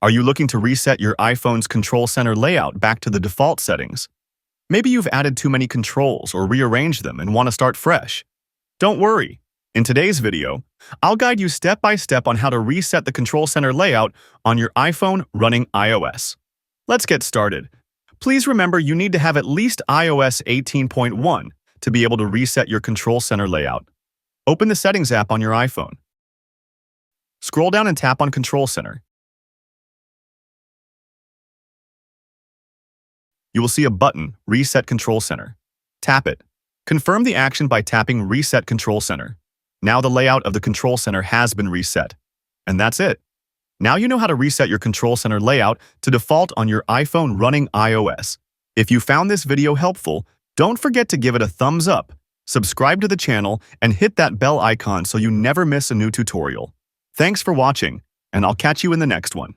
Are you looking to reset your iPhone's control center layout back to the default settings? Maybe you've added too many controls or rearranged them and want to start fresh. Don't worry. In today's video, I'll guide you step by step on how to reset the control center layout on your iPhone running iOS. Let's get started. Please remember you need to have at least iOS 18.1 to be able to reset your control center layout. Open the Settings app on your iPhone. Scroll down and tap on Control Center. You will see a button, Reset Control Center. Tap it. Confirm the action by tapping Reset Control Center. Now the layout of the control center has been reset. And that's it. Now you know how to reset your control center layout to default on your iPhone running iOS. If you found this video helpful, don't forget to give it a thumbs up, subscribe to the channel, and hit that bell icon so you never miss a new tutorial. Thanks for watching, and I'll catch you in the next one.